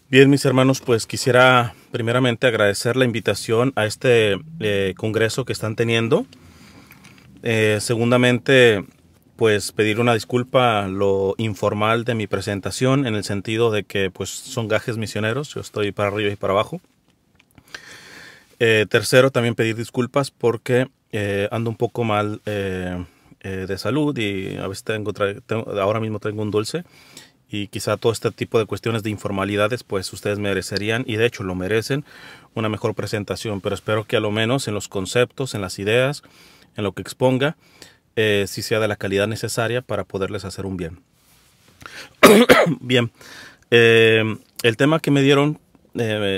Bien, mis hermanos, pues quisiera primeramente agradecer la invitación a este congreso que están teniendo. Segundamente, pues pedir una disculpa a lo informal de mi presentación, en el sentido de que pues son gajes misioneros, yo estoy para arriba y para abajo. Tercero, también pedir disculpas porque ando un poco mal de salud y a veces ahora mismo tengo un dulce. Y quizá todo este tipo de cuestiones de informalidades, pues ustedes merecerían, y de hecho lo merecen, una mejor presentación. Pero espero que a lo menos en los conceptos, en las ideas, en lo que exponga, sí sea de la calidad necesaria para poderles hacer un bien. Bien, el tema que me dieron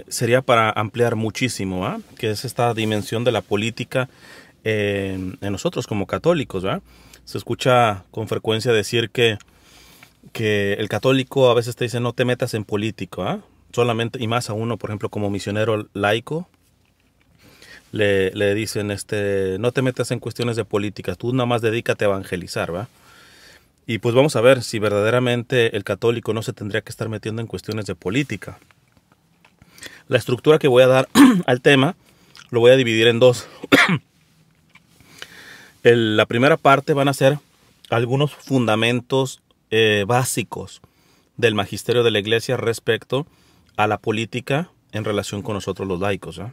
sería para ampliar muchísimo, ¿ah? Que es esta dimensión de la política en nosotros como católicos, ¿verdad? Se escucha con frecuencia decir que el católico a veces te dice no te metas en político, ¿ah? Solamente, y más a uno, por ejemplo, como misionero laico, le dicen no te metas en cuestiones de política, tú nada más dedícate a evangelizar, ¿va? Y pues vamos a ver si verdaderamente el católico no se tendría que estar metiendo en cuestiones de política. La estructura que voy a dar al tema lo voy a dividir en dos. La primera parte van a ser algunos fundamentos básicos del magisterio de la Iglesia respecto a la política en relación con nosotros los laicos, ¿eh?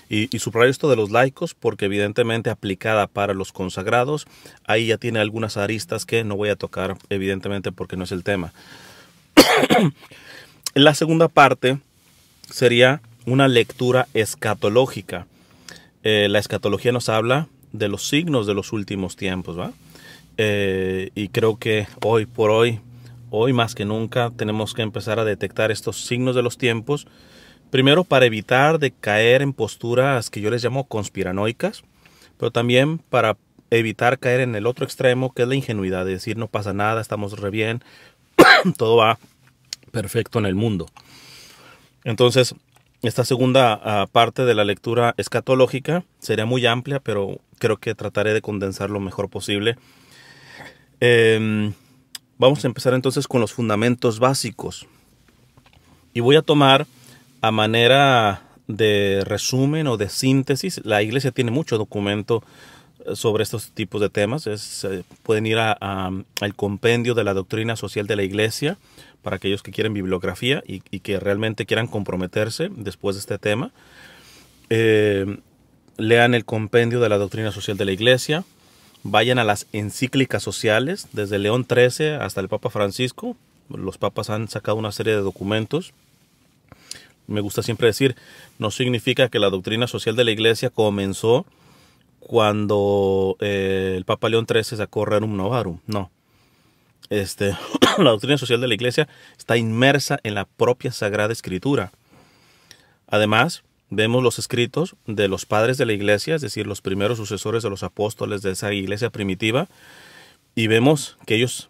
Y subrayo esto de los laicos porque evidentemente aplicada para los consagrados, ahí ya tiene algunas aristas que no voy a tocar evidentemente porque no es el tema. La segunda parte sería una lectura escatológica. La escatología nos habla de los signos de los últimos tiempos, ¿va? Y creo que hoy por hoy más que nunca, tenemos que empezar a detectar estos signos de los tiempos. Primero, para evitar de caer en posturas que yo les llamo conspiranoicas, pero también para evitar caer en el otro extremo, que es la ingenuidad, de decir no pasa nada, estamos re bien, todo va perfecto en el mundo. Entonces, esta segunda parte de la lectura escatológica sería muy amplia, pero creo que trataré de condensar lo mejor posible. Vamos a empezar entonces con los fundamentos básicos. Y voy a tomar a manera de resumen o de síntesis. La Iglesia tiene mucho documento sobre estos tipos de temas. Pueden ir al compendio de la doctrina social de la Iglesia para aquellos que quieren bibliografía y que realmente quieran comprometerse después de este tema. Lean el compendio de la doctrina social de la Iglesia. Vayan a las encíclicas sociales, desde León XIII hasta el Papa Francisco. Los papas han sacado una serie de documentos. Me gusta siempre decir, no significa que la doctrina social de la Iglesia comenzó cuando el Papa León XIII sacó Rerum Novarum. No. La doctrina social de la Iglesia está inmersa en la propia Sagrada Escritura. Además, vemos los escritos de los padres de la Iglesia, es decir, los primeros sucesores de los apóstoles de esa Iglesia primitiva, y vemos que ellos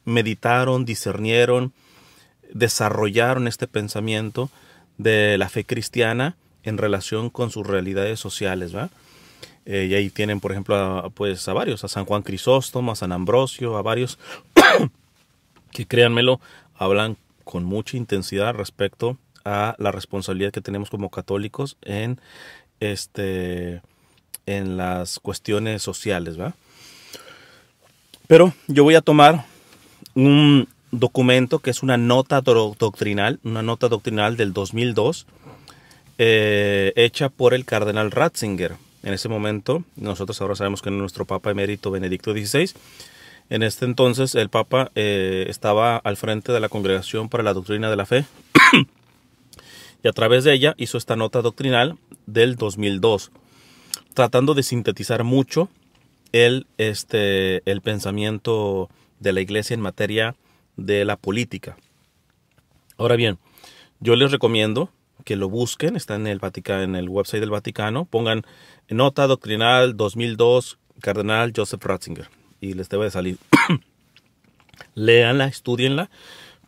meditaron, discernieron, desarrollaron este pensamiento de la fe cristiana en relación con sus realidades sociales, ¿va? Y ahí tienen, por ejemplo, a varios, a San Juan Crisóstomo, a San Ambrosio, a varios que, créanmelo, hablan con mucha intensidad respecto a la responsabilidad que tenemos como católicos en las cuestiones sociales, ¿va? Pero yo voy a tomar un documento que es una nota doctrinal del 2002, hecha por el cardenal Ratzinger. En ese momento, nosotros ahora sabemos que nuestro Papa emérito Benedicto XVI, en este entonces el Papa estaba al frente de la Congregación para la Doctrina de la Fe, y a través de ella hizo esta nota doctrinal del 2002, tratando de sintetizar mucho el pensamiento de la Iglesia en materia de la política. Ahora bien, yo les recomiendo que lo busquen, está en el Vaticano, en el website del Vaticano, pongan nota doctrinal 2002, cardenal Joseph Ratzinger, y les debe de salir. Léanla, estudienla,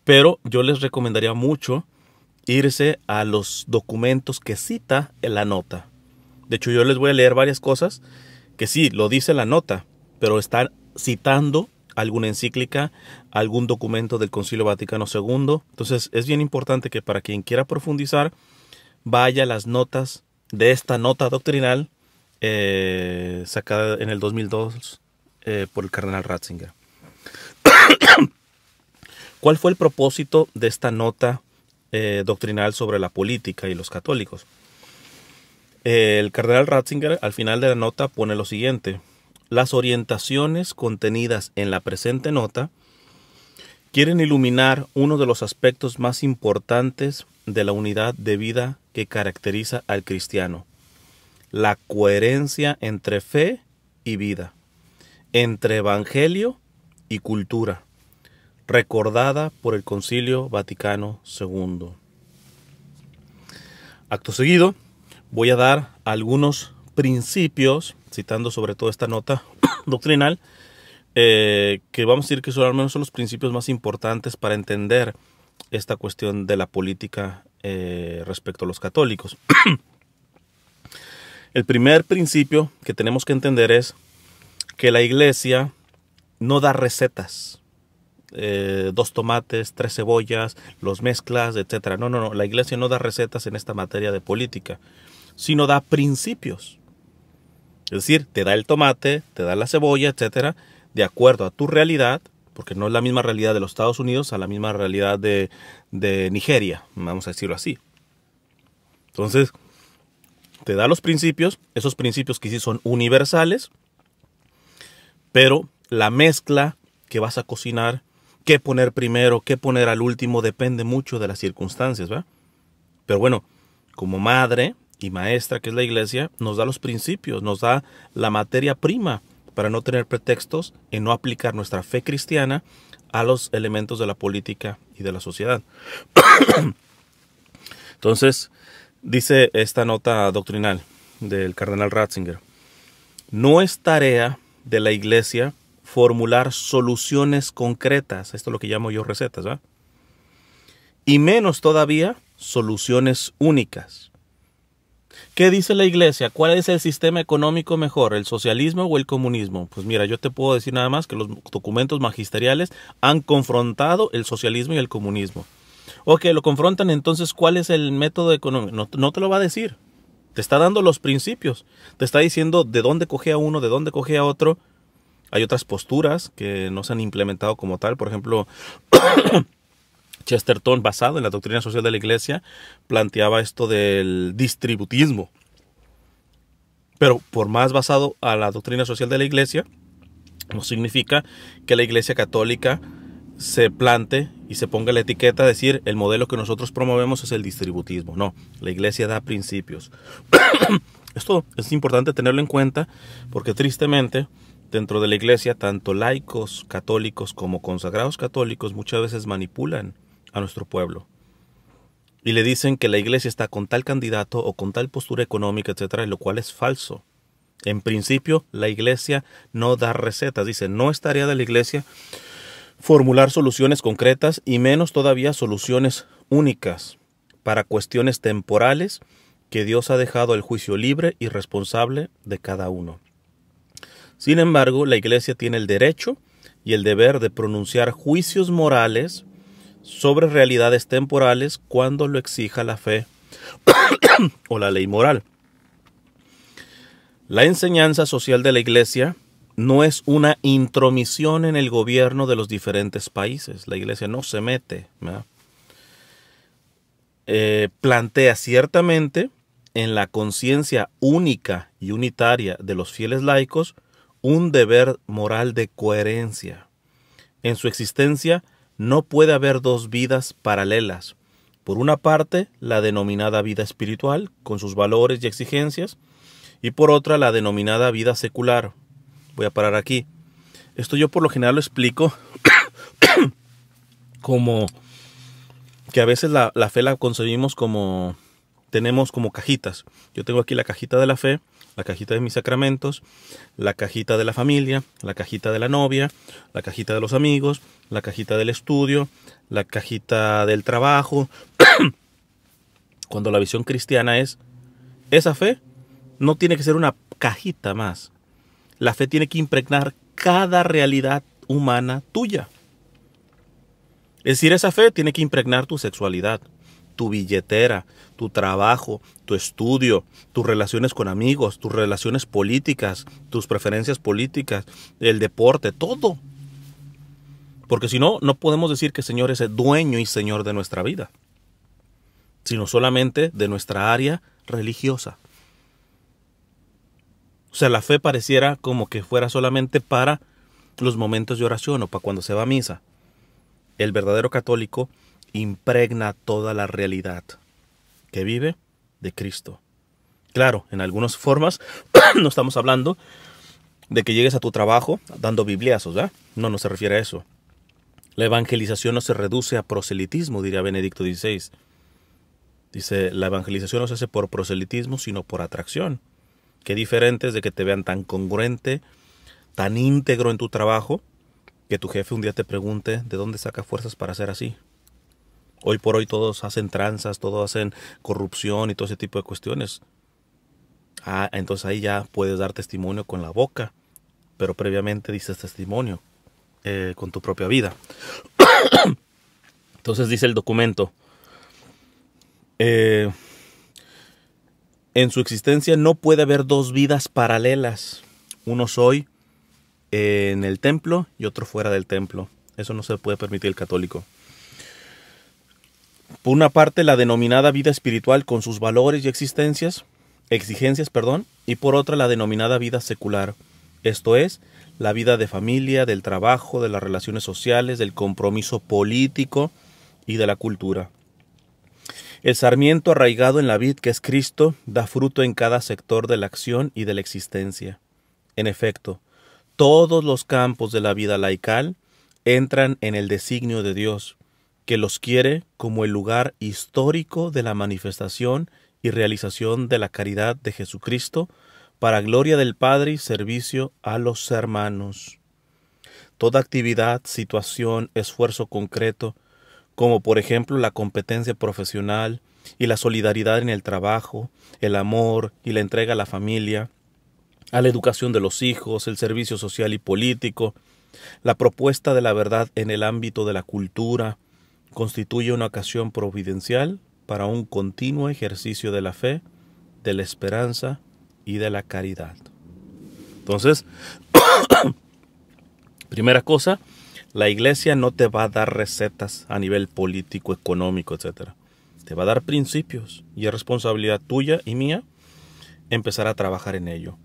pero yo les recomendaría mucho irse a los documentos que cita en la nota. De hecho, yo les voy a leer varias cosas que sí, lo dice la nota, pero están citando alguna encíclica, algún documento del Concilio Vaticano II. Entonces es bien importante que para quien quiera profundizar, vaya a las notas de esta nota doctrinal sacada en el 2002 por el cardenal Ratzinger. ¿Cuál fue el propósito de esta nota doctrinal sobre la política y los católicos? El cardenal Ratzinger al final de la nota pone lo siguiente: las orientaciones contenidas en la presente nota quieren iluminar uno de los aspectos más importantes de la unidad de vida que caracteriza al cristiano: la coherencia entre fe y vida, entre evangelio y cultura, recordada por el Concilio Vaticano II. Acto seguido, voy a dar algunos principios, citando sobre todo esta nota doctrinal, que vamos a decir que son al menos los principios más importantes para entender esta cuestión de la política respecto a los católicos. El primer principio que tenemos que entender es que la Iglesia no da recetas. 2 tomates, 3 cebollas, los mezclas, etc. No. La Iglesia no da recetas en esta materia de política, sino da principios. Es decir, te da el tomate, te da la cebolla, etc., de acuerdo a tu realidad, porque no es la misma realidad de los Estados Unidos a la misma realidad de Nigeria, vamos a decirlo así. Entonces, te da los principios, esos principios que sí son universales, pero la mezcla que vas a cocinar, qué poner primero, qué poner al último, depende mucho de las circunstancias, ¿verdad? Pero bueno, como madre y maestra que es la Iglesia, nos da los principios, nos da la materia prima para no tener pretextos en no aplicar nuestra fe cristiana a los elementos de la política y de la sociedad. Entonces, dice esta nota doctrinal del cardenal Ratzinger: no es tarea de la Iglesia formular soluciones concretas, esto es lo que llamo yo recetas, ¿verdad? Y menos todavía soluciones únicas. ¿Qué dice la Iglesia? ¿Cuál es el sistema económico mejor, el socialismo o el comunismo? Pues mira, yo te puedo decir nada más que los documentos magisteriales han confrontado el socialismo y el comunismo. Ok, lo confrontan, entonces ¿cuál es el método económico? No te lo va a decir. Te está dando los principios. Te está diciendo de dónde coge a uno, de dónde coge a otro. Hay otras posturas que no se han implementado como tal. Por ejemplo, Chesterton, basado en la doctrina social de la Iglesia, planteaba esto del distributismo. Pero por más basado a la doctrina social de la Iglesia, no significa que la Iglesia católica se plante y se ponga la etiqueta de decir el modelo que nosotros promovemos es el distributismo. No, la Iglesia da principios. Esto es importante tenerlo en cuenta porque tristemente dentro de la Iglesia tanto laicos católicos como consagrados católicos muchas veces manipulan a nuestro pueblo y le dicen que la Iglesia está con tal candidato o con tal postura económica, etcétera, lo cual es falso. En principio, la Iglesia no da recetas. Dice, no es tarea de la Iglesia formular soluciones concretas y menos todavía soluciones únicas para cuestiones temporales que Dios ha dejado el juicio libre y responsable de cada uno. Sin embargo, la Iglesia tiene el derecho y el deber de pronunciar juicios morales sobre realidades temporales cuando lo exija la fe o la ley moral. La enseñanza social de la Iglesia no es una intromisión en el gobierno de los diferentes países. La Iglesia no se mete, ¿verdad? Plantea ciertamente en la conciencia única y unitaria de los fieles laicos un deber moral de coherencia. En su existencia no puede haber dos vidas paralelas. Por una parte, la denominada vida espiritual, con sus valores y exigencias, y por otra, la denominada vida secular. Voy a parar aquí. Esto yo por lo general lo explico como que a veces la fe la concebimos como, tenemos como cajitas. Yo tengo aquí la cajita de la fe, la cajita de mis sacramentos, la cajita de la familia, la cajita de la novia, la cajita de los amigos, la cajita del estudio, la cajita del trabajo. Cuando la visión cristiana es, esa fe no tiene que ser una cajita más. La fe tiene que impregnar cada realidad humana tuya. Es decir, esa fe tiene que impregnar tu sexualidad, tu billetera, tu trabajo, tu estudio, tus relaciones con amigos, tus relaciones políticas, tus preferencias políticas, el deporte, todo. Porque si no, no podemos decir que el Señor es el dueño y Señor de nuestra vida, sino solamente de nuestra área religiosa. O sea, la fe pareciera como que fuera solamente para los momentos de oración o para cuando se va a misa. El verdadero católico impregna toda la realidad que vive de Cristo. Claro, en algunas formas no estamos hablando de que llegues a tu trabajo dando bibliazos, ¿verdad? No se refiere a eso. La evangelización no se reduce a proselitismo, diría Benedicto XVI. Dice, la evangelización no se hace por proselitismo, sino por atracción. Qué diferente es de que te vean tan congruente, tan íntegro en tu trabajo, que tu jefe un día te pregunte de dónde saca fuerzas para ser así. Hoy por hoy todos hacen tranzas, todos hacen corrupción y todo ese tipo de cuestiones. Entonces ahí ya puedes dar testimonio con la boca, pero previamente dices testimonio con tu propia vida. Entonces dice el documento, en su existencia no puede haber dos vidas paralelas. Uno soy en el templo y otro fuera del templo. Eso no se puede permitir el católico. Por una parte, la denominada vida espiritual con sus valores y exigencias, y por otra, la denominada vida secular. Esto es, la vida de familia, del trabajo, de las relaciones sociales, del compromiso político y de la cultura. El sarmiento arraigado en la vid que es Cristo da fruto en cada sector de la acción y de la existencia. En efecto, todos los campos de la vida laical entran en el designio de Dios, que los quiere como el lugar histórico de la manifestación y realización de la caridad de Jesucristo, para gloria del Padre y servicio a los hermanos. Toda actividad, situación, esfuerzo concreto, como por ejemplo la competencia profesional y la solidaridad en el trabajo, el amor y la entrega a la familia, a la educación de los hijos, el servicio social y político, la propuesta de la verdad en el ámbito de la cultura, constituye una ocasión providencial para un continuo ejercicio de la fe, de la esperanza y de la caridad. Entonces, primera cosa, la iglesia no te va a dar recetas a nivel político, económico, etc. Te va a dar principios y es responsabilidad tuya y mía empezar a trabajar en ello.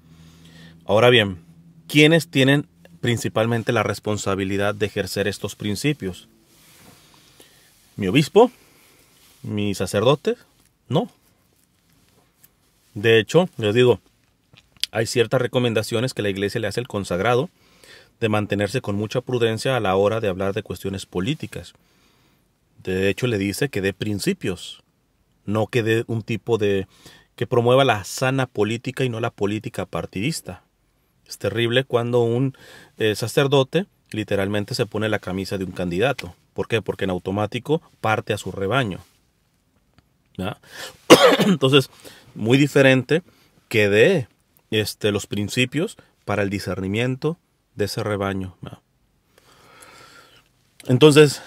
Ahora bien, ¿quiénes tienen principalmente la responsabilidad de ejercer estos principios? ¿Mi obispo? ¿Mi sacerdote? No. De hecho, les digo, hay ciertas recomendaciones que la iglesia le hace al consagrado de mantenerse con mucha prudencia a la hora de hablar de cuestiones políticas. De hecho, le dice que dé principios, no que dé un tipo de... que promueva la sana política y no la política partidista. Es terrible cuando un sacerdote literalmente se pone la camisa de un candidato. ¿Por qué? Porque en automático parte a su rebaño. ¿Ya? Entonces, muy diferente que dé los principios para el discernimiento de ese rebaño. ¿Ya? Entonces,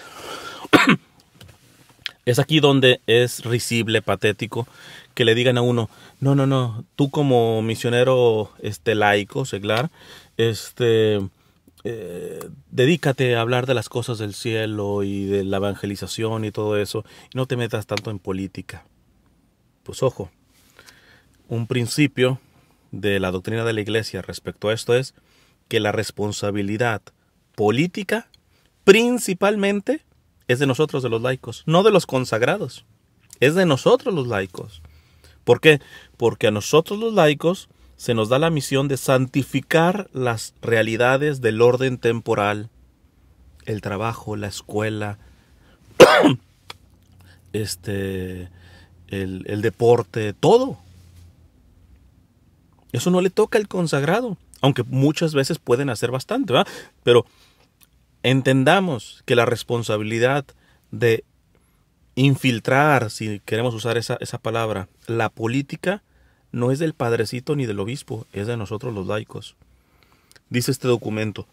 es aquí donde es risible, patético, que le digan a uno, no, tú como misionero laico, seglar, dedícate a hablar de las cosas del cielo y de la evangelización y todo eso, y no te metas tanto en política. Pues ojo, un principio de la doctrina de la iglesia respecto a esto es que la responsabilidad política principalmente es de nosotros, de los laicos, no de los consagrados, es de nosotros los laicos. ¿Por qué? Porque a nosotros los laicos se nos da la misión de santificar las realidades del orden temporal, el trabajo, la escuela, el deporte, todo. Eso no le toca al consagrado, aunque muchas veces pueden hacer bastante, ¿verdad? Pero entendamos que la responsabilidad de infiltrar, si queremos usar esa palabra, la política, no es del padrecito ni del obispo, es de nosotros los laicos. Dice este documento,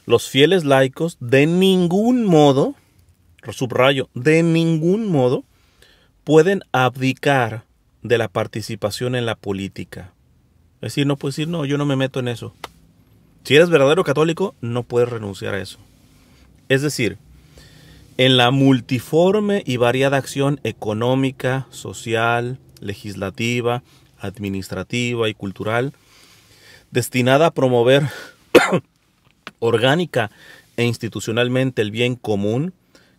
Los fieles laicos de ningún modo, subrayo, de ningún modo, pueden abdicar de la participación en la política. Es decir, no puedes decir, no, yo no me meto en eso. Si eres verdadero católico, no puedes renunciar a eso. Es decir, en la multiforme y variada acción económica, social, legislativa, administrativa y cultural, destinada a promover orgánica e institucionalmente el bien común,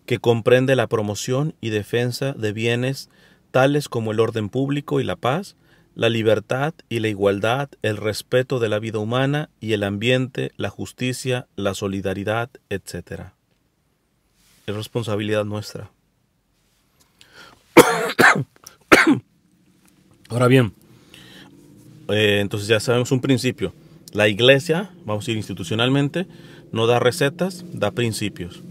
que comprende la promoción y defensa de bienes tales como el orden público y la paz, la libertad y la igualdad, el respeto de la vida humana y el ambiente, la justicia, la solidaridad, etc. Es responsabilidad nuestra. Ahora bien, entonces ya sabemos un principio. La Iglesia, vamos a ir institucionalmente, no da recetas, da principios.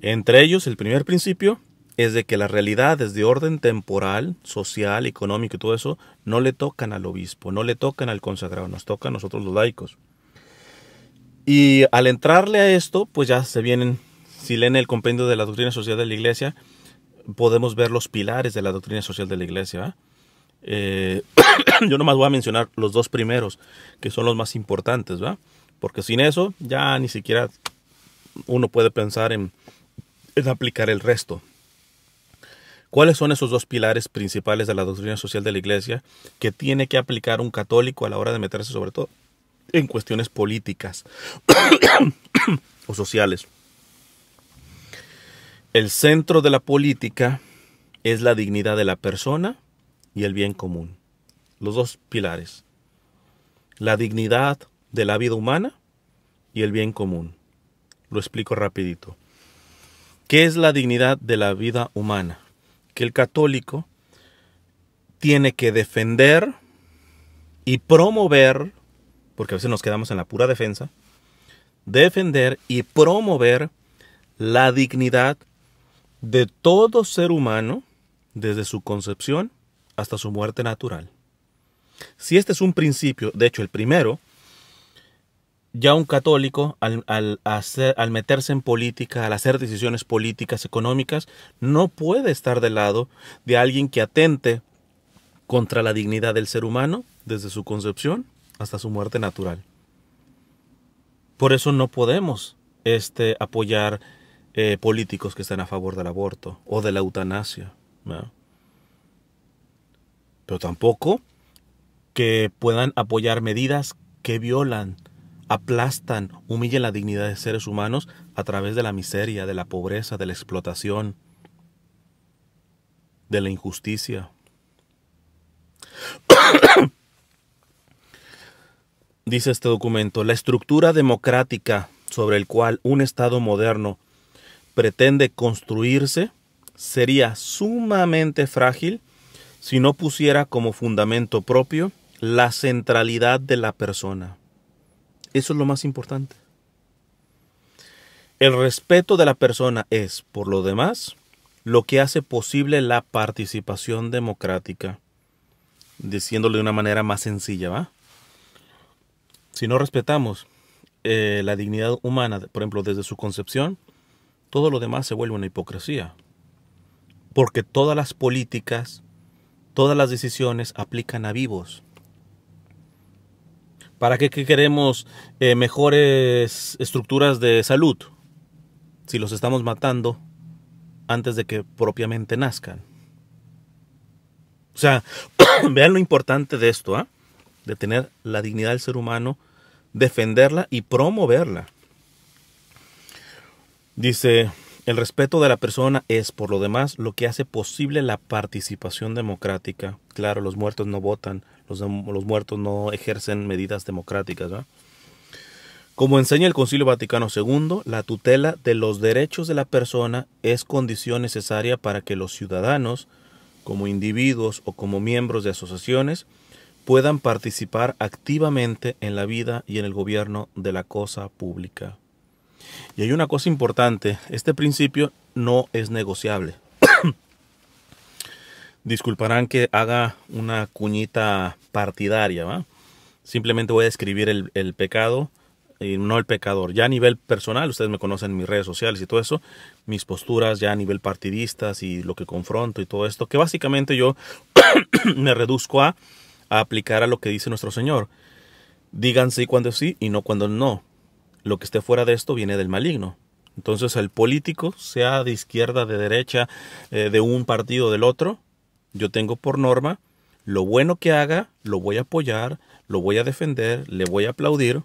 Entre ellos, el primer principio es de que las realidades de orden temporal, social, económico y todo eso no le tocan al obispo, no le tocan al consagrado, nos tocan a nosotros los laicos. Y al entrarle a esto, pues ya se vienen, si leen el compendio de la doctrina social de la Iglesia, podemos ver los pilares de la doctrina social de la Iglesia. Yo nomás voy a mencionar los dos primeros, que son los más importantes, ¿va? Porque sin eso ya ni siquiera uno puede pensar en aplicar el resto. ¿Cuáles son esos dos pilares principales de la doctrina social de la Iglesia que tiene que aplicar un católico a la hora de meterse sobre todo en cuestiones políticas o sociales? El centro de la política es la dignidad de la persona y el bien común. Los dos pilares. La dignidad de la vida humana y el bien común. Lo explico rapidito. ¿Qué es la dignidad de la vida humana? Que el católico tiene que defender y promover, porque a veces nos quedamos en la pura defensa, defender y promover la dignidad de todo ser humano desde su concepción hasta su muerte natural. Si este es un principio, de hecho el primero, ya un católico al meterse en política, al hacer decisiones políticas, económicas, no puede estar del lado de alguien que atente contra la dignidad del ser humano desde su concepción hasta su muerte natural. Por eso no podemos apoyar políticos que están a favor del aborto o de la eutanasia, ¿no? Pero tampoco que puedan apoyar medidas que violan, aplastan, humillan la dignidad de seres humanos a través de la miseria, de la pobreza, de la explotación, de la injusticia. Dice este documento, la estructura democrática sobre el cual un Estado moderno pretende construirse sería sumamente frágil si no pusiera como fundamento propio la centralidad de la persona. Eso es lo más importante. El respeto de la persona es, por lo demás, lo que hace posible la participación democrática. Diciéndolo de una manera más sencilla, ¿va? Si no respetamos la dignidad humana, por ejemplo, desde su concepción, todo lo demás se vuelve una hipocresía. Porque todas las políticas, todas las decisiones aplican a vivos. ¿Para qué queremos mejores estructuras de salud si los estamos matando antes de que propiamente nazcan? O sea, vean lo importante de esto, ¿eh? De tener la dignidad del ser humano, defenderla y promoverla. Dice, el respeto de la persona es, por lo demás, lo que hace posible la participación democrática. Claro, los muertos no votan, los muertos no ejercen medidas democráticas, ¿no? Como enseña el Concilio Vaticano II, la tutela de los derechos de la persona es condición necesaria para que los ciudadanos, como individuos o como miembros de asociaciones, puedan participar activamente en la vida y en el gobierno de la cosa pública. Y hay una cosa importante, este principio no es negociable. Disculparán que haga una cuñita partidaria, ¿va? Simplemente voy a describir el pecado y no el pecador. Ya a nivel personal, ustedes me conocen en mis redes sociales y todo eso, mis posturas ya a nivel partidistas y lo que confronto y todo esto, que básicamente yo me reduzco a aplicar a lo que dice nuestro Señor. Digan sí cuando sí y no cuando no. Lo que esté fuera de esto viene del maligno. Entonces el político, sea de izquierda, de derecha, de un partido o del otro, yo tengo por norma, lo bueno que haga, lo voy a apoyar, lo voy a defender, le voy a aplaudir.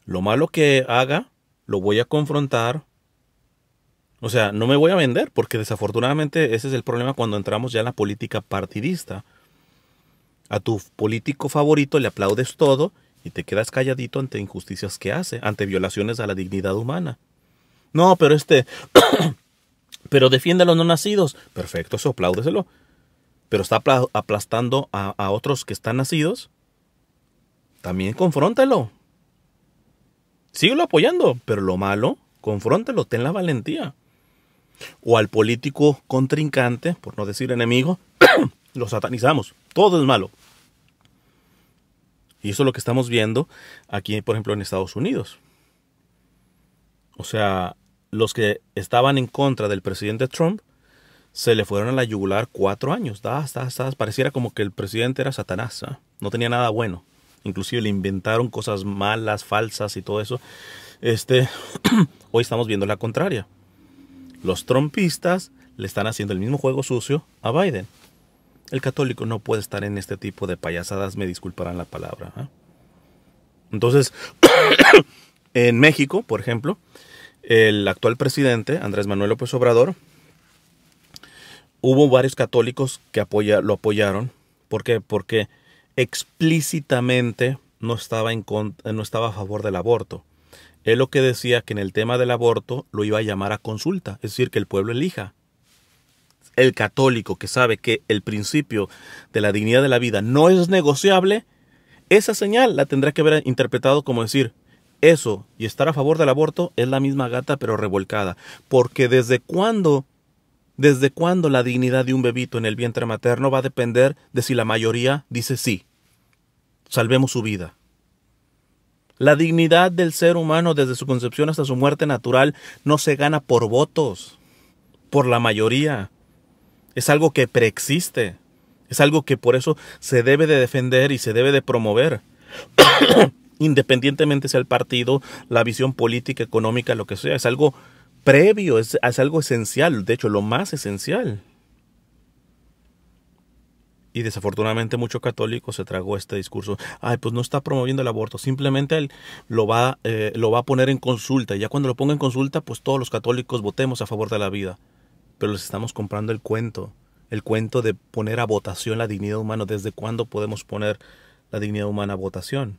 Lo malo que haga, lo voy a confrontar. O sea, no me voy a vender, porque desafortunadamente ese es el problema cuando entramos ya en la política partidista. A tu político favorito le aplaudes todo y te quedas calladito ante injusticias que hace, ante violaciones a la dignidad humana. No, pero pero defiende a los no nacidos. Perfecto, eso apláudeselo. Pero está aplastando a otros que están nacidos. También confróntalo. Síguelo apoyando, pero lo malo, confróntalo, ten la valentía. O al político contrincante, por no decir enemigo, lo satanizamos. Todo es malo. Y eso es lo que estamos viendo aquí, por ejemplo, en Estados Unidos. O sea, los que estaban en contra del presidente Trump se le fueron a la yugular 4 años. Pareciera como que el presidente era Satanás, ¿eh? No tenía nada bueno. Inclusive le inventaron cosas malas, falsas y todo eso. Hoy estamos viendo la contraria. Los trumpistas le están haciendo el mismo juego sucio a Biden. El católico no puede estar en este tipo de payasadas, me disculparán la palabra, ¿eh? Entonces, en México, por ejemplo, el actual presidente, Andrés Manuel López Obrador, hubo varios católicos que lo apoyaron. ¿Por qué? Porque explícitamente no estaba a favor del aborto. Él lo que decía que en el tema del aborto lo iba a llamar a consulta, es decir, que el pueblo elija. El católico que sabe que el principio de la dignidad de la vida no es negociable, esa señal la tendrá que haber interpretado como decir, eso y estar a favor del aborto es la misma gata pero revolcada. Porque ¿desde cuándo la dignidad de un bebito en el vientre materno va a depender de si la mayoría dice sí? Salvemos su vida. La dignidad del ser humano desde su concepción hasta su muerte natural no se gana por votos, por la mayoría. Es algo que preexiste. Es algo que por eso se debe de defender y se debe de promover. Independientemente sea el partido, la visión política, económica, lo que sea. Es algo previo, es algo esencial. De hecho, lo más esencial. Y desafortunadamente mucho católico se tragó este discurso. Ay, pues no está promoviendo el aborto. Simplemente él lo va a poner en consulta. Y ya cuando lo ponga en consulta, pues todos los católicos votemos a favor de la vida. Pero les estamos comprando el cuento. El cuento de poner a votación la dignidad humana. ¿Desde cuándo podemos poner la dignidad humana a votación?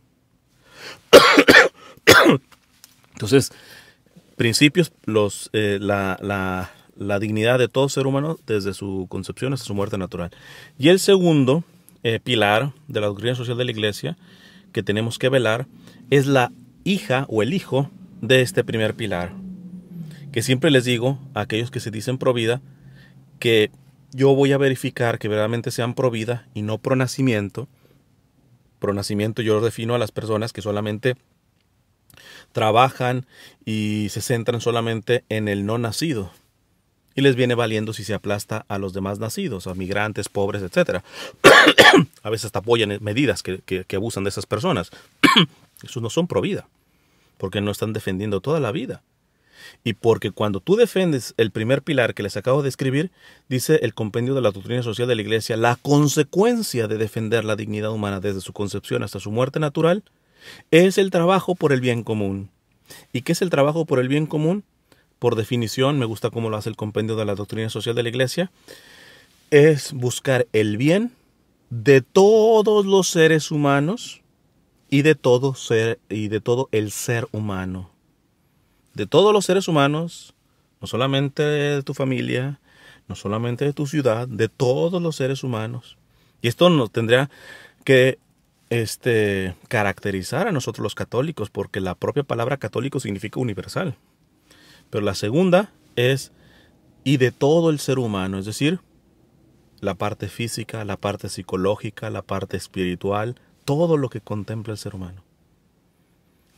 Entonces, principios, la dignidad de todo ser humano desde su concepción hasta su muerte natural. Y el segundo pilar de la doctrina social de la Iglesia que tenemos que velar es la hija o el hijo de este primer pilar. Que siempre les digo a aquellos que se dicen pro vida que yo voy a verificar que verdaderamente sean pro vida y no pro nacimiento. Pro nacimiento yo lo defino a las personas que solamente trabajan y se centran solamente en el no nacido. Y les viene valiendo si se aplasta a los demás nacidos, a migrantes, pobres, etc. A veces hasta apoyan medidas que abusan de esas personas. Esos no son pro vida, porque no están defendiendo toda la vida. Y porque cuando tú defendes el primer pilar que les acabo de escribir, dice el compendio de la doctrina social de la Iglesia, la consecuencia de defender la dignidad humana desde su concepción hasta su muerte natural es el trabajo por el bien común. ¿Y qué es el trabajo por el bien común? Por definición, me gusta cómo lo hace el compendio de la doctrina social de la Iglesia, es buscar el bien de todos los seres humanos y de todo el ser humano. De todos los seres humanos, no solamente de tu familia, no solamente de tu ciudad, de todos los seres humanos. Y esto nos tendría que caracterizar a nosotros los católicos, porque la propia palabra católico significa universal. Pero la segunda es y de todo el ser humano, es decir, la parte física, la parte psicológica, la parte espiritual, todo lo que contempla el ser humano.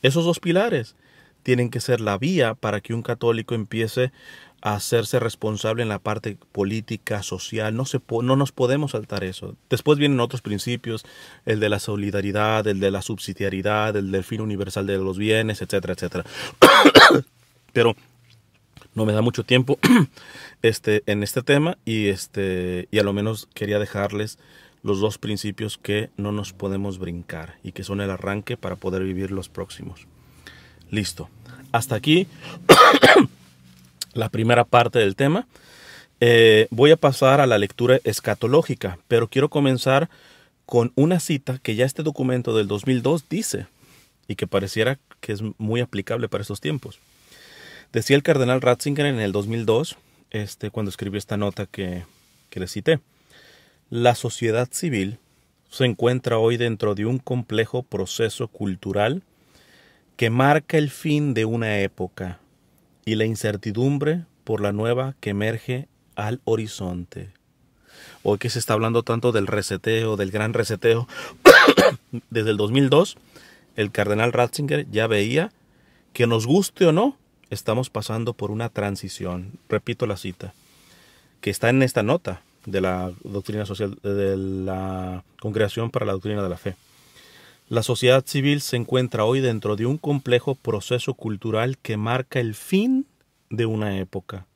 Esos dos pilares tienen que ser la vía para que un católico empiece a hacerse responsable en la parte política, social. No nos podemos saltar eso. Después vienen otros principios, el de la solidaridad, el de la subsidiariedad, el del fin universal de los bienes, etcétera, etcétera. Pero no me da mucho tiempo en este tema y a lo menos quería dejarles los dos principios que no nos podemos brincar y que son el arranque para poder vivir los próximos. Listo. Hasta aquí la primera parte del tema. Voy a pasar a la lectura escatológica, pero quiero comenzar con una cita que ya este documento del 2002 dice y que pareciera que es muy aplicable para estos tiempos. Decía el cardenal Ratzinger en el 2002, cuando escribió esta nota que le cité: la sociedad civil se encuentra hoy dentro de un complejo proceso cultural que marca el fin de una época y la incertidumbre por la nueva que emerge al horizonte. Hoy que se está hablando tanto del reseteo, del gran reseteo, desde el 2002, el cardenal Ratzinger ya veía que, nos guste o no, estamos pasando por una transición. Repito la cita, que está en esta nota de la doctrina social, de la Congregación para la Doctrina de la Fe. La sociedad civil se encuentra hoy dentro de un complejo proceso cultural que marca el fin de una época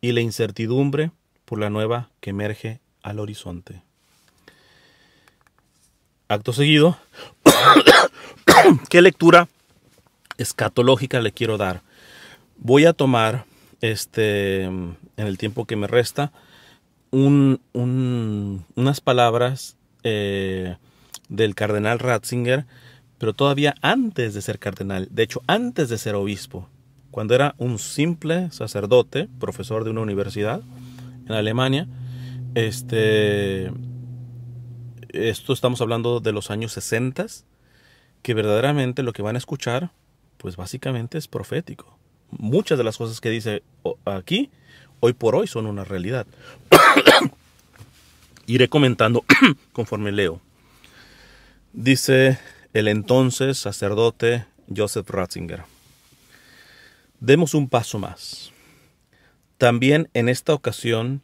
y la incertidumbre por la nueva que emerge al horizonte. Acto seguido, ¿qué lectura escatológica le quiero dar? Voy a tomar, en el tiempo que me resta, unas palabras del cardenal Ratzinger, pero todavía antes de ser cardenal, de hecho antes de ser obispo, cuando era un simple sacerdote, profesor de una universidad en Alemania. Esto estamos hablando de los años 60, que verdaderamente lo que van a escuchar, pues básicamente es profético. Muchas de las cosas que dice aquí, hoy por hoy, son una realidad. Iré comentando conforme leo. Dice el entonces sacerdote Joseph Ratzinger: demos un paso más. También en esta ocasión,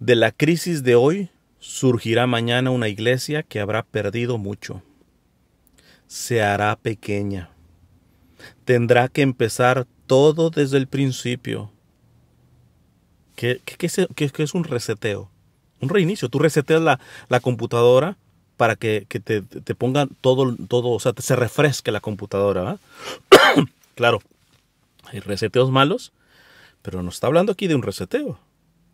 de la crisis de hoy surgirá mañana una iglesia que habrá perdido mucho. Se hará pequeña. Tendrá que empezar todo desde el principio. ¿Qué es un reseteo? Un reinicio. Tú reseteas la computadora para que te pongan todo, o sea, se refresque la computadora, ¿va? Claro, hay reseteos malos, pero no está hablando aquí de un reseteo.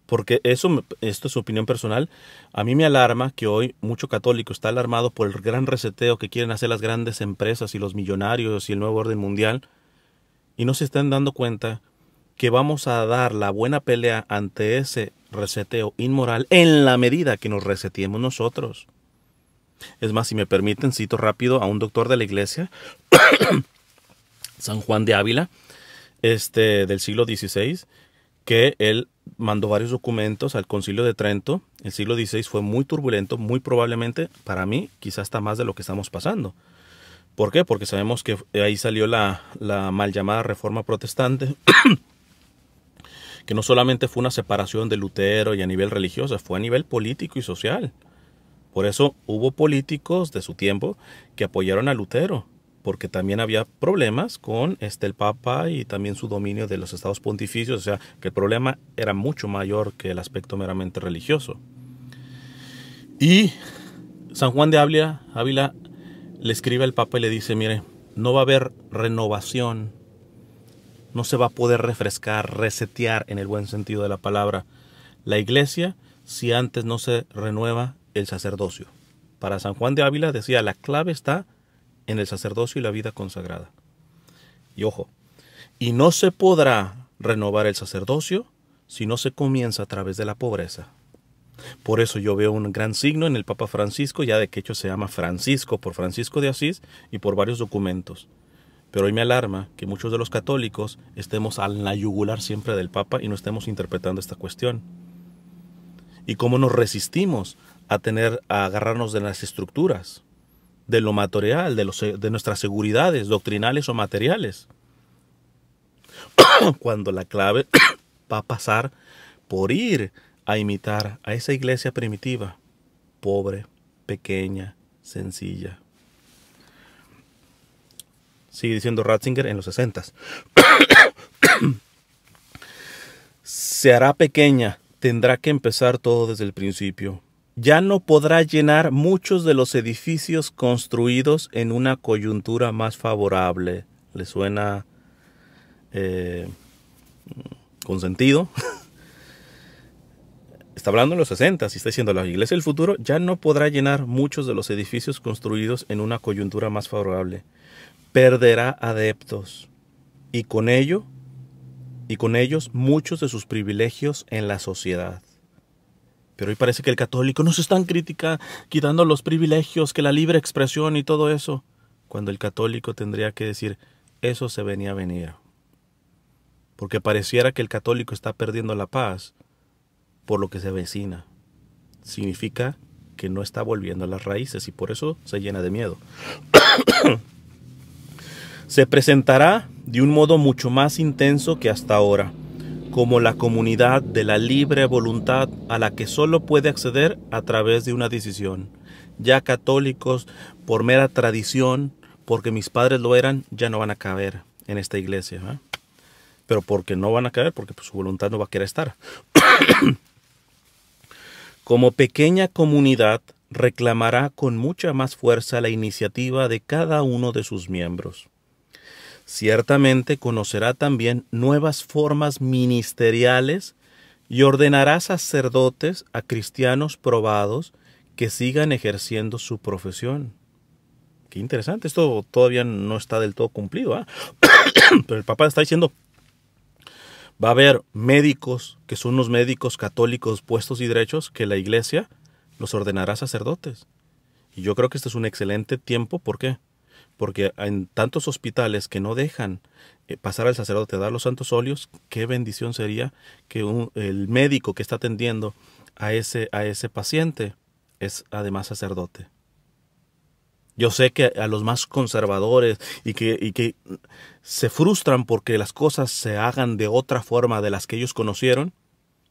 Porque esto es opinión personal. A mí me alarma que hoy mucho católico está alarmado por el gran reseteo que quieren hacer las grandes empresas y los millonarios y el nuevo orden mundial, y no se están dando cuenta que vamos a dar la buena pelea ante ese reseteo inmoral en la medida que nos reseteemos nosotros. Es más, si me permiten, cito rápido a un doctor de la iglesia, San Juan de Ávila, del siglo XVI, que él mandó varios documentos al Concilio de Trento. El siglo XVI fue muy turbulento, muy probablemente, para mí, quizás hasta más de lo que estamos pasando. ¿Por qué? Porque sabemos que ahí salió la mal llamada Reforma Protestante, que no solamente fue una separación de Lutero y a nivel religioso, fue a nivel político y social. Por eso hubo políticos de su tiempo que apoyaron a Lutero, porque también había problemas con el Papa y también su dominio de los estados pontificios, o sea, que el problema era mucho mayor que el aspecto meramente religioso. Y San Juan de Ávila le escribe al Papa y le dice: mire, no va a haber renovación, no se va a poder refrescar, resetear en el buen sentido de la palabra la iglesia si antes no se renueva el sacerdocio. Para San Juan de Ávila decía: la clave está en el sacerdocio y la vida consagrada. Y ojo, y no se podrá renovar el sacerdocio si no se comienza a través de la pobreza. Por eso yo veo un gran signo en el Papa Francisco, ya de que hecho se llama Francisco por Francisco de Asís y por varios documentos. Pero hoy me alarma que muchos de los católicos estemos a la yugular siempre del Papa y no estemos interpretando esta cuestión. Y cómo nos resistimos a agarrarnos de las estructuras. de lo material, de nuestras seguridades doctrinales o materiales. Cuando la clave va a pasar por ir a imitar a esa iglesia primitiva, pobre, pequeña, sencilla. Sigue diciendo Ratzinger en los 60s. Se hará pequeña, tendrá que empezar todo desde el principio. Ya no podrá llenar muchos de los edificios construidos en una coyuntura más favorable. ¿Le suena con sentido? Está hablando en los 60 y está diciendo la iglesia del futuro ya no podrá llenar muchos de los edificios construidos en una coyuntura más favorable. Perderá adeptos y con ellos muchos de sus privilegios en la sociedad. Pero hoy parece que el católico nos están quitando los privilegios, que la libre expresión y todo eso, cuando el católico tendría que decir, eso se venía a venir. Porque pareciera que el católico está perdiendo la paz por lo que se avecina. Significa que no está volviendo a las raíces y por eso se llena de miedo. Se presentará de un modo mucho más intenso que hasta ahora, como la comunidad de la libre voluntad a la que solo puede acceder a través de una decisión. Ya católicos, por mera tradición, porque mis padres lo eran, ya no van a caber en esta iglesia. ¿Eh? Pero porque no van a caber, porque pues, su voluntad no va a querer estar. Como pequeña comunidad, reclamará con mucha más fuerza la iniciativa de cada uno de sus miembros. Ciertamente conocerá también nuevas formas ministeriales y ordenará sacerdotes a cristianos probados que sigan ejerciendo su profesión. Qué interesante, esto todavía no está del todo cumplido, ¿eh? Pero el Papa está diciendo, va a haber médicos que son unos médicos católicos puestos y derechos que la iglesia los ordenará sacerdotes. Y yo creo que este es un excelente tiempo, ¿por qué? Porque en tantos hospitales que no dejan pasar al sacerdote a dar los santos óleos, qué bendición sería que el médico que está atendiendo a ese paciente es además sacerdote. Yo sé que a los más conservadores y que se frustran porque las cosas se hagan de otra forma de las que ellos conocieron,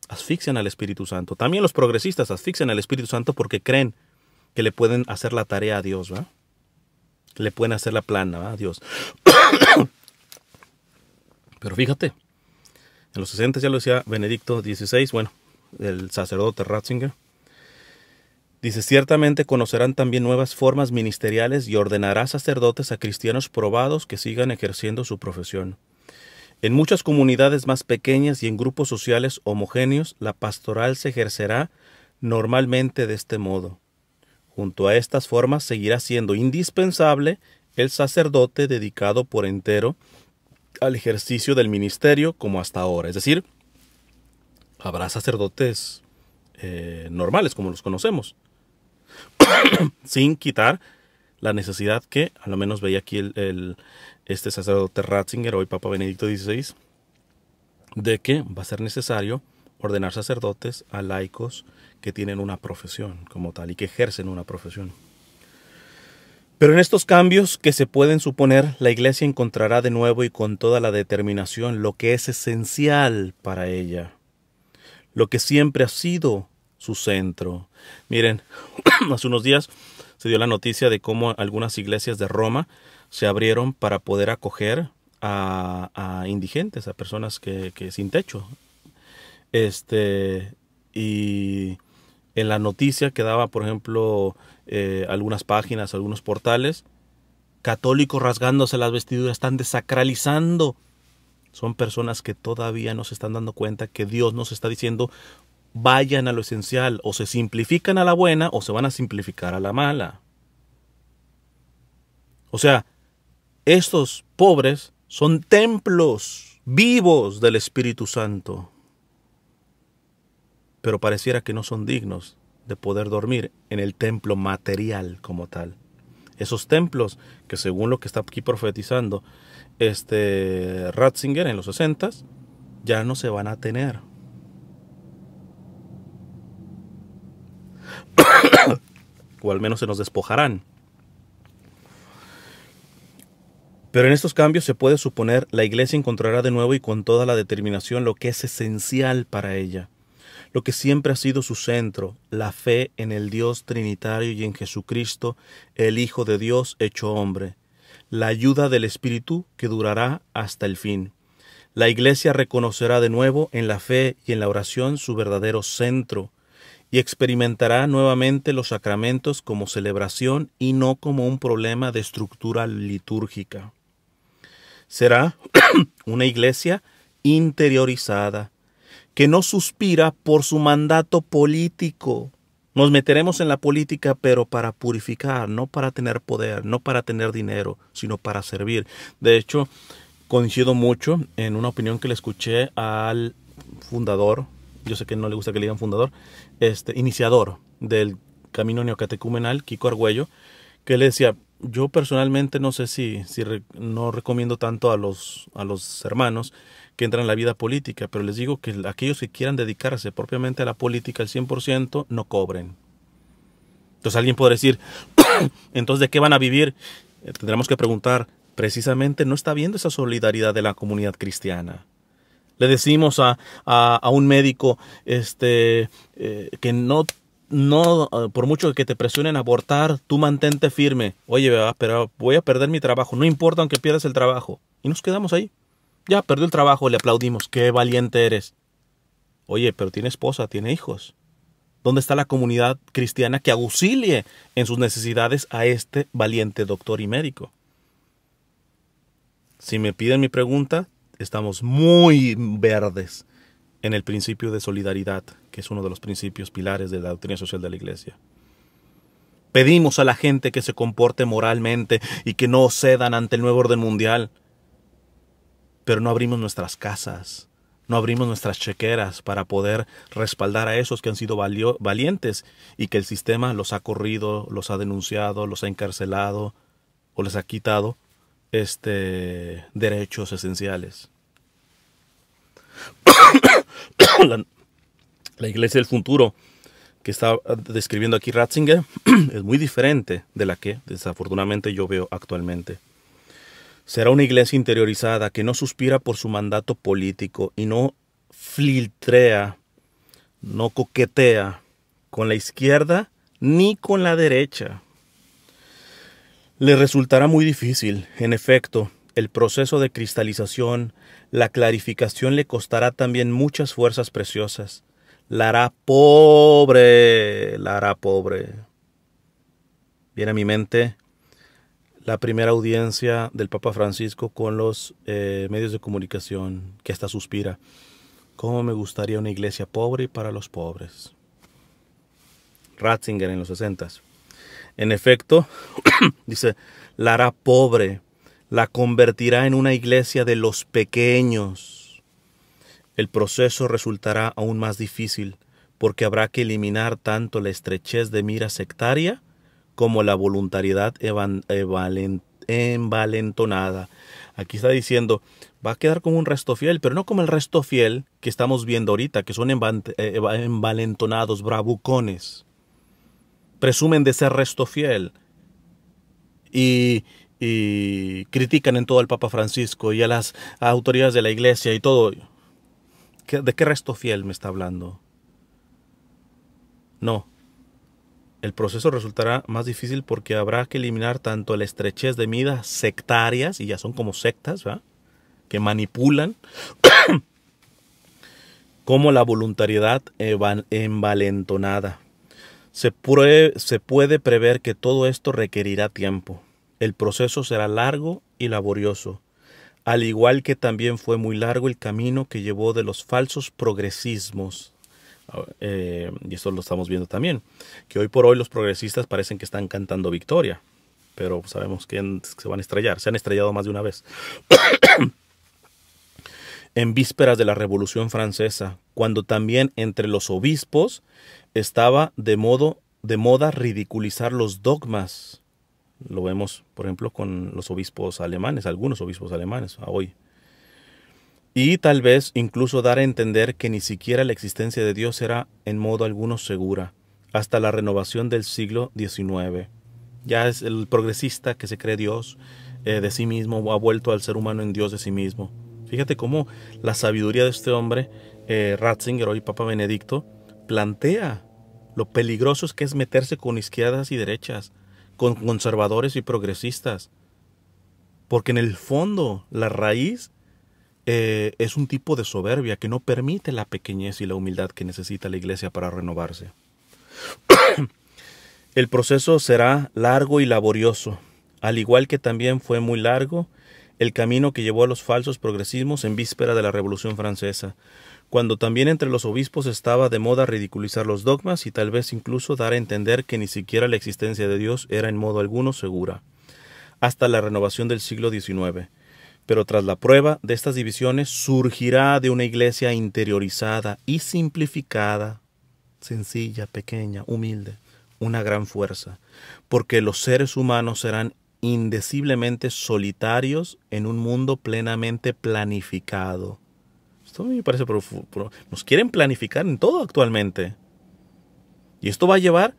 asfixian al Espíritu Santo. También los progresistas asfixian al Espíritu Santo porque creen que le pueden hacer la tarea a Dios, ¿verdad? Le pueden hacer la plana a Dios. Pero fíjate, en los 60 ya lo decía Benedicto XVI, bueno, el sacerdote Ratzinger, dice, ciertamente conocerán también nuevas formas ministeriales y ordenará sacerdotes a cristianos probados que sigan ejerciendo su profesión. En muchas comunidades más pequeñas y en grupos sociales homogéneos, la pastoral se ejercerá normalmente de este modo. Junto a estas formas seguirá siendo indispensable el sacerdote dedicado por entero al ejercicio del ministerio como hasta ahora. Es decir, habrá sacerdotes normales como los conocemos, sin quitar la necesidad que, a lo menos veía aquí este sacerdote Ratzinger, hoy Papa Benedicto XVI, de que va a ser necesario ordenar sacerdotes a laicos que tienen una profesión como tal y que ejercen una profesión. Pero en estos cambios que se pueden suponer, la Iglesia encontrará de nuevo y con toda la determinación lo que es esencial para ella, lo que siempre ha sido su centro. Miren, hace unos días se dio la noticia de cómo algunas iglesias de Roma se abrieron para poder acoger a indigentes, a personas que sin techo. Y en la noticia que daba, por ejemplo, algunas páginas, algunos portales, católicos rasgándose las vestiduras, están desacralizando. Son personas que todavía no se están dando cuenta que Dios nos está diciendo, vayan a lo esencial, o se simplifican a la buena o se van a simplificar a la mala. O sea, estos pobres son templos vivos del Espíritu Santo, pero pareciera que no son dignos de poder dormir en el templo material como tal. Esos templos que, según lo que está aquí profetizando Ratzinger en los 60s, ya no se van a tener. O al menos se nos despojarán. Pero en estos cambios se puede suponer la Iglesia encontrará de nuevo y con toda la determinación lo que es esencial para ella, lo que siempre ha sido su centro, la fe en el Dios Trinitario y en Jesucristo, el Hijo de Dios hecho hombre, la ayuda del Espíritu que durará hasta el fin. La Iglesia reconocerá de nuevo en la fe y en la oración su verdadero centro, y experimentará nuevamente los sacramentos como celebración y no como un problema de estructura litúrgica. Será una Iglesia interiorizada, que no suspira por su mandato político. Nos meteremos en la política, pero para purificar, no para tener poder, no para tener dinero, sino para servir. De hecho, coincido mucho en una opinión que le escuché al fundador, yo sé que no le gusta que le digan fundador, iniciador del Camino Neocatecumenal, Kiko Argüello, que le decía, yo personalmente no sé no recomiendo tanto a los hermanos que entran en la vida política, pero les digo que aquellos que quieran dedicarse propiamente a la política al 100% no cobren. Entonces alguien podrá decir, entonces ¿de qué van a vivir? Tendremos que preguntar, precisamente no está viendo esa solidaridad de la comunidad cristiana. Le decimos a un médico que no, por mucho que te presionen a abortar, tú mantente firme. Oye, pero voy a perder mi trabajo. No importa aunque pierdas el trabajo. Y nos quedamos ahí. Ya, perdió el trabajo, le aplaudimos. Qué valiente eres. Oye, pero tiene esposa, tiene hijos. ¿Dónde está la comunidad cristiana que auxilie en sus necesidades a este valiente doctor y médico? Si me piden mi pregunta, estamos muy verdes en el principio de solidaridad, que es uno de los principios pilares de la doctrina social de la Iglesia. Pedimos a la gente que se comporte moralmente y que no cedan ante el nuevo orden mundial, pero no abrimos nuestras casas, no abrimos nuestras chequeras para poder respaldar a esos que han sido valientes y que el sistema los ha corrido, los ha denunciado, los ha encarcelado o les ha quitado derechos esenciales. La Iglesia del futuro que está describiendo aquí Ratzinger es muy diferente de la que desafortunadamente yo veo actualmente. Será una Iglesia interiorizada que no suspira por su mandato político y no filtrea, no coquetea con la izquierda ni con la derecha. Le resultará muy difícil, en efecto, el proceso de cristalización, la clarificación le costará también muchas fuerzas preciosas. La hará pobre, la hará pobre. Viene a mi mente la primera audiencia del Papa Francisco con los medios de comunicación, que hasta suspira. ¿Cómo me gustaría una iglesia pobre y para los pobres? Ratzinger en los 60s. En efecto, dice, la hará pobre, la convertirá en una iglesia de los pequeños. El proceso resultará aún más difícil, porque habrá que eliminar tanto la estrechez de mira sectaria como la voluntariedad envalentonada. Aquí está diciendo, va a quedar como un resto fiel, pero no como el resto fiel que estamos viendo ahorita, que son envalentonados, bravucones. Presumen de ser resto fiel y critican en todo al Papa Francisco y a las autoridades de la Iglesia y todo. ¿De qué resto fiel me está hablando? No. El proceso resultará más difícil porque habrá que eliminar tanto la estrechez de miras sectarias, y ya son como sectas, ¿verdad?, que manipulan, como la voluntariedad envalentonada. Se puede prever que todo esto requerirá tiempo. El proceso será largo y laborioso, al igual que también fue muy largo el camino que llevó de los falsos progresismos. Y eso lo estamos viendo también, que hoy por hoy los progresistas parecen que están cantando victoria, pero sabemos que se van a estrellar, se han estrellado más de una vez. En vísperas de la Revolución Francesa, cuando también entre los obispos estaba de moda ridiculizar los dogmas. Lo vemos, por ejemplo, con los obispos alemanes, algunos obispos alemanes hoy. Y tal vez incluso dar a entender que ni siquiera la existencia de Dios era en modo alguno segura, hasta la renovación del siglo XIX. Ya es el progresista que se cree Dios, de sí mismo, o ha vuelto al ser humano en Dios de sí mismo. Fíjate cómo la sabiduría de este hombre, Ratzinger, hoy Papa Benedicto, plantea lo peligroso que es meterse con izquierdas y derechas, con conservadores y progresistas. Porque en el fondo, la raíz es un tipo de soberbia que no permite la pequeñez y la humildad que necesita la Iglesia para renovarse. El proceso será largo y laborioso, al igual que también fue muy largo el camino que llevó a los falsos progresismos en víspera de la Revolución Francesa, cuando también entre los obispos estaba de moda ridiculizar los dogmas y tal vez incluso dar a entender que ni siquiera la existencia de Dios era en modo alguno segura, hasta la renovación del siglo XIX. Pero tras la prueba de estas divisiones surgirá de una iglesia interiorizada y simplificada, sencilla, pequeña, humilde, una gran fuerza, porque los seres humanos serán indeciblemente solitarios en un mundo plenamente planificado. Esto me parece profundo. Nos quieren planificar en todo actualmente. Y esto va a llevar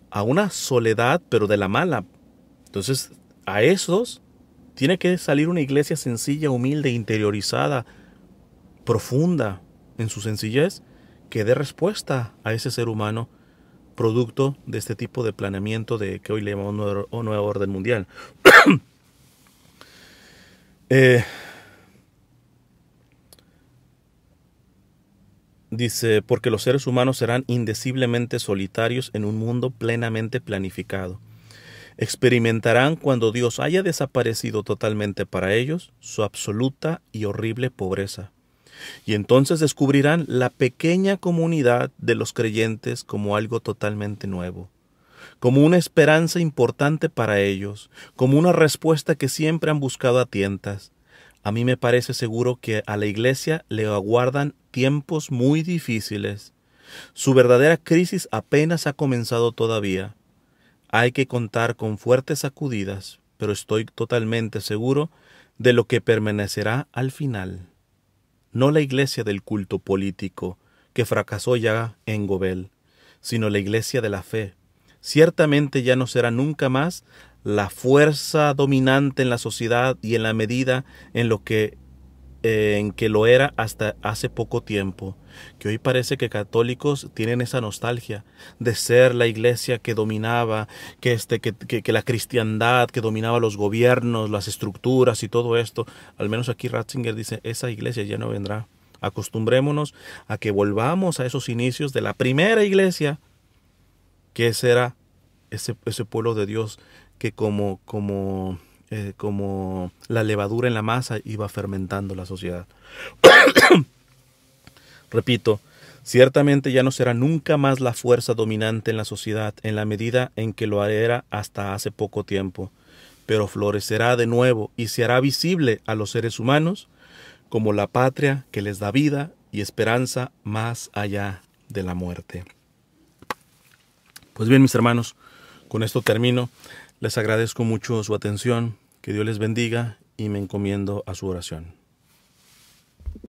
a una soledad, pero de la mala. Entonces, a esos tiene que salir una iglesia sencilla, humilde, interiorizada, profunda en su sencillez, que dé respuesta a ese ser humano, producto de este tipo de planeamiento de que hoy le llamamos nueva orden mundial. Dice, porque los seres humanos serán indeciblemente solitarios en un mundo plenamente planificado. Experimentarán, cuando Dios haya desaparecido totalmente para ellos, su absoluta y horrible pobreza. Y entonces descubrirán la pequeña comunidad de los creyentes como algo totalmente nuevo, como una esperanza importante para ellos, como una respuesta que siempre han buscado a tientas. A mí me parece seguro que a la Iglesia le aguardan tiempos muy difíciles. Su verdadera crisis apenas ha comenzado todavía. Hay que contar con fuertes sacudidas, pero estoy totalmente seguro de lo que permanecerá al final. No la iglesia del culto político, que fracasó ya en Gobel, sino la iglesia de la fe. Ciertamente ya no será nunca más la fuerza dominante en la sociedad y en la medida en que lo era hasta hace poco tiempo, que hoy parece que católicos tienen esa nostalgia de ser la iglesia que dominaba, que la cristiandad que dominaba los gobiernos, las estructuras y todo esto. Al menos aquí Ratzinger dice, esa iglesia ya no vendrá. Acostumbrémonos a que volvamos a esos inicios de la primera iglesia, que ese era ese pueblo de Dios que como la levadura en la masa iba fermentando la sociedad. Repito, ciertamente ya no será nunca más la fuerza dominante en la sociedad en la medida en que lo era hasta hace poco tiempo, pero florecerá de nuevo y se hará visible a los seres humanos como la patria que les da vida y esperanza más allá de la muerte. Pues bien, mis hermanos, con esto termino. Les agradezco mucho su atención, que Dios les bendiga y me encomiendo a su oración.